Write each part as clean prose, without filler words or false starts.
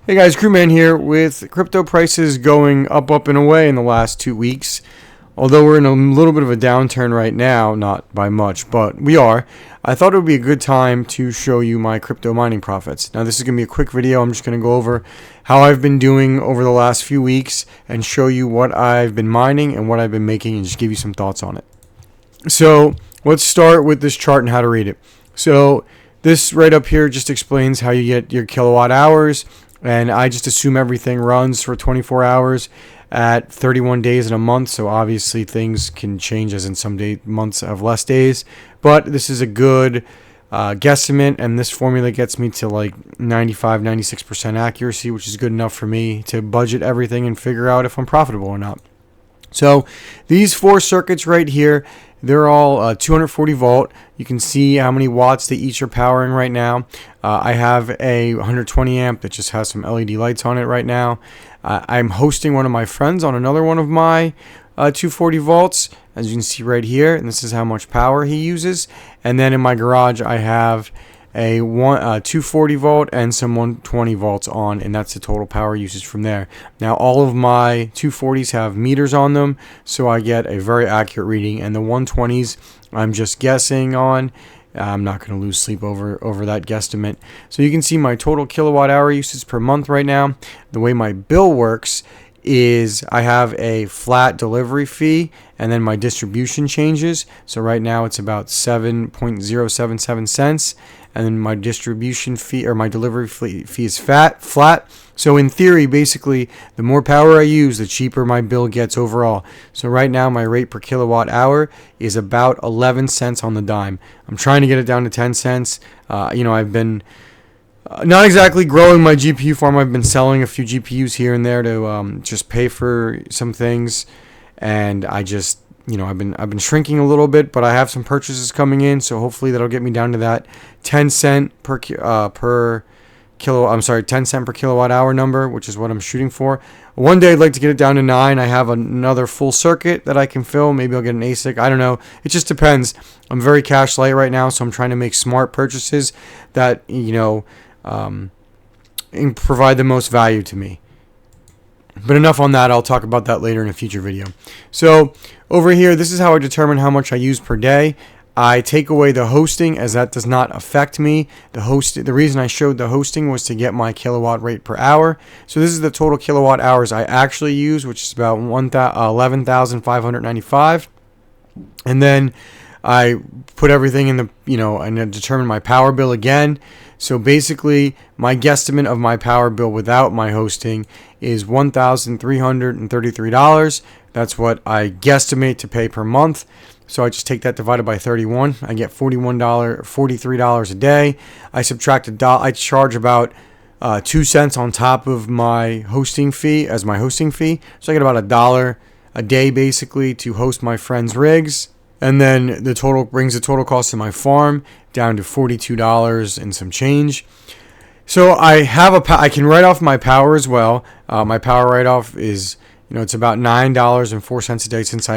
Hey guys, Crewman here. With crypto prices going up and away in the last 2 weeks, although we're in a little bit of a downturn right now, not by much, but we are, I thought it would be a good time to show you my crypto mining profits. Now this is going to be a quick video. I'm just going to go over how I've been doing over the last few weeks and show you what I've been mining and what I've been making and just give you some thoughts on it. So let's start with this chart and how to read it. So this right up here just explains how you get your kilowatt hours. And I just assume everything runs for 24 hours at 31 days in a month. So obviously things can change, as in some months have less days. But this is a good guesstimate. And this formula gets me to like 95, 96% accuracy, which is good enough for me to budget everything and figure out if I'm profitable or not. So these four circuits right here, they're all 240 volt. You can see how many watts they each are powering right now. I have a 120 amp that just has some LED lights on it right now. I'm hosting one of my friends on another one of my 240 volts, as you can see right here. And this is how much power he uses. And then in my garage, I have a 240 volt and some 120 volts on, and that's the total power usage from there. Now all of my 240s have meters on them, so I get a very accurate reading, and the 120s I'm just guessing on. I'm not going to lose sleep over that guesstimate. So you can see my total kilowatt hour usage per month right now. The way my bill works is I have a flat delivery fee, and then my distribution changes. So right now it's about 7.077 cents, and then my distribution fee or my delivery fee is flat. So in theory, basically, the more power I use, the cheaper my bill gets overall. So right now my rate per kilowatt hour is about 11 cents on the dime. I'm trying to get it down to 10 cents. I've been not exactly growing my GPU farm. I've been selling a few GPUs here and there to just pay for some things, and I just, I've been shrinking a little bit, but I have some purchases coming in, so hopefully that'll get me down to that 10 cent per kilowatt hour number, which is what I'm shooting for. One day I'd like to get it down to 9. I have another full circuit that I can fill. Maybe I'll get an asic. I don't know. It just depends. I'm very cash light right now, so I'm trying to make smart purchases that, and provide the most value to me. But enough on that. I'll talk about that later in a future video. So over here, this is how I determine how much I use per day. I take away the hosting, as that does not affect me. The reason I showed the hosting was to get my kilowatt rate per hour. So this is the total kilowatt hours I actually use, which is about 11,595. And then I put everything in the, and then determine my power bill again. So basically, my guesstimate of my power bill without my hosting is $1,333. That's what I guesstimate to pay per month. So I just take that divided by 31. I get $43 a day. I subtract I charge about 2 cents on top of my hosting fee as my hosting fee. So I get about $1 a day basically to host my friends' rigs. And then the total brings the total cost of my farm down to $42 and some change. So I can write off my power as well. My power write-off is, it's about $9.04 a day since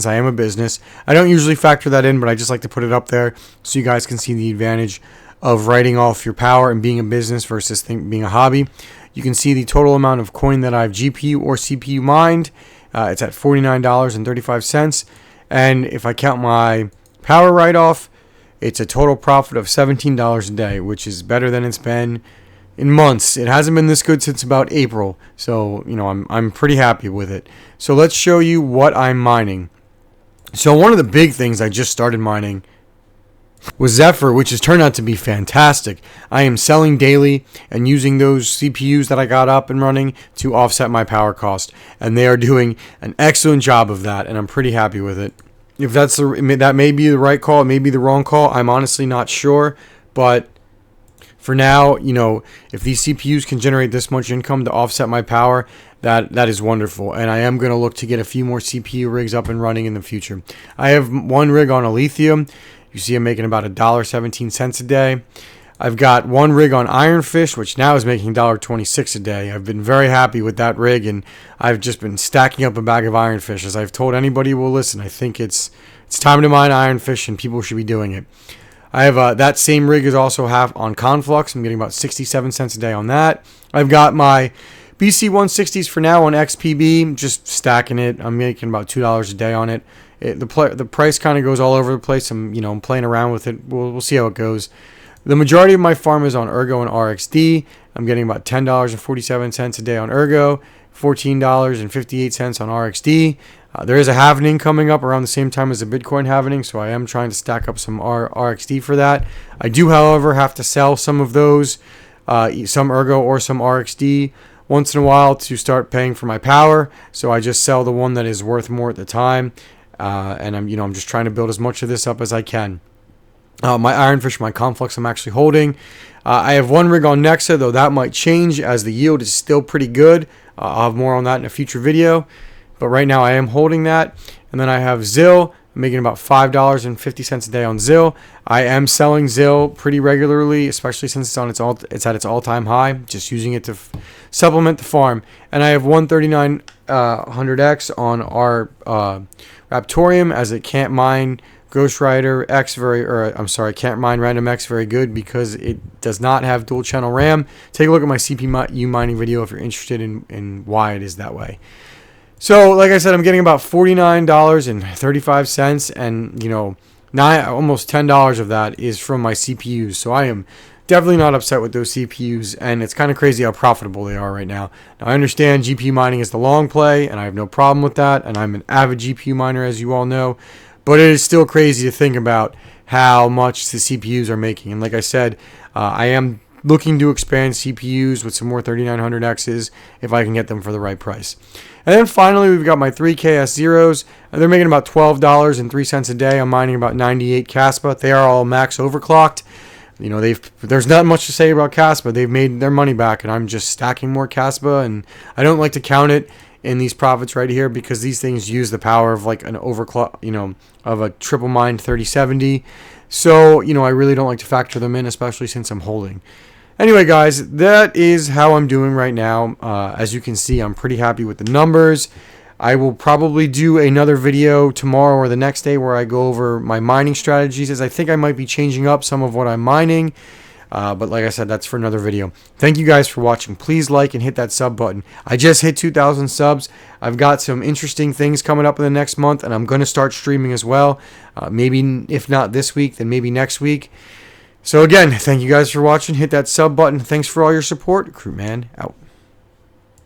I am a business. I don't usually factor that in, but I just like to put it up there so you guys can see the advantage of writing off your power and being a business versus being a hobby. You can see the total amount of coin that I've GPU or CPU mined. It's at $49.35. And if I count my power write-off, it's a total profit of $17 a day, which is better than it's been in months. It hasn't been this good since about April. So, I'm pretty happy with it. So let's show you what I'm mining. So one of the big things I just started mining was Zephyr, which has turned out to be fantastic. I am selling daily and using those CPUs that I got up and running to offset my power cost, and they are doing an excellent job of that, and I'm pretty happy with it. If that may be the right call, it may be the wrong call, I'm honestly not sure, but for now, if these CPUs can generate this much income to offset my power, that is wonderful. And I am going to look to get a few more CPU rigs up and running in the future. I have one rig on a lithium. You see I'm making about $1.17 a day. I've got one rig on Ironfish, which now is making $1.26 a day. I've been very happy with that rig, and I've just been stacking up a bag of Ironfish. As I've told anybody who will listen, I think it's time to mine Ironfish, and people should be doing it. I have that same rig is also half on Conflux. I'm getting about 67 cents a day on that. I've got my BC 160s for now on XPB, just stacking it. I'm making about $2 a day on it. The price kind of goes all over the place. I'm playing around with it. We'll see how it goes. The majority of my farm is on Ergo and RXD. I'm getting about $10.47 a day on Ergo, $14.58 on RXD. There is a halvening coming up around the same time as the Bitcoin halvening, so I am trying to stack up some RXD for that. I do, however, have to sell some of those, some Ergo or some RXD once in a while to start paying for my power. So I just sell the one that is worth more at the time, and I'm just trying to build as much of this up as I can. My Ironfish, my Conflux, I'm actually holding. I have one rig on Nexa, though that might change as the yield is still pretty good. I'll have more on that in a future video. But right now I am holding that. And then I have ZIL. I'm making about $5.50 a day on ZIL. I am selling ZIL pretty regularly, especially since it's at its all-time high. Just using it to supplement the farm. And I have 13900X on our Raptorium, as it can't mine Ghost Rider X can't mine Random X very good because it does not have dual channel RAM. Take a look at my CPU mining video if you're interested in why it is that way. So, like I said, I'm getting about $49.35, and almost $10 of that is from my CPUs. So I am definitely not upset with those CPUs, and it's kind of crazy how profitable they are right now. Now, I understand GPU mining is the long play, and I have no problem with that, and I'm an avid GPU miner, as you all know. But it is still crazy to think about how much the CPUs are making. And like I said, I am looking to expand CPUs with some more 3900Xs if I can get them for the right price. And then finally, we've got my 3KS0s. They're making about $12.03 a day. I'm mining about 98 Caspa. They are all max overclocked. There's not much to say about Caspa. They've made their money back, and I'm just stacking more Caspa. And I don't like to count it in these profits right here because these things use the power of like an overclock, of a triple mined 3070. So, I really don't like to factor them in, especially since I'm holding. Anyway, guys, that is how I'm doing right now. As you can see, I'm pretty happy with the numbers. I will probably do another video tomorrow or the next day where I go over my mining strategies, as I think I might be changing up some of what I'm mining. But like I said, that's for another video. Thank you guys for watching. Please like and hit that sub button. I just hit 2,000 subs. I've got some interesting things coming up in the next month, and I'm going to start streaming as well. Maybe if not this week, then maybe next week. So again, thank you guys for watching. Hit that sub button. Thanks for all your support. Crewman out.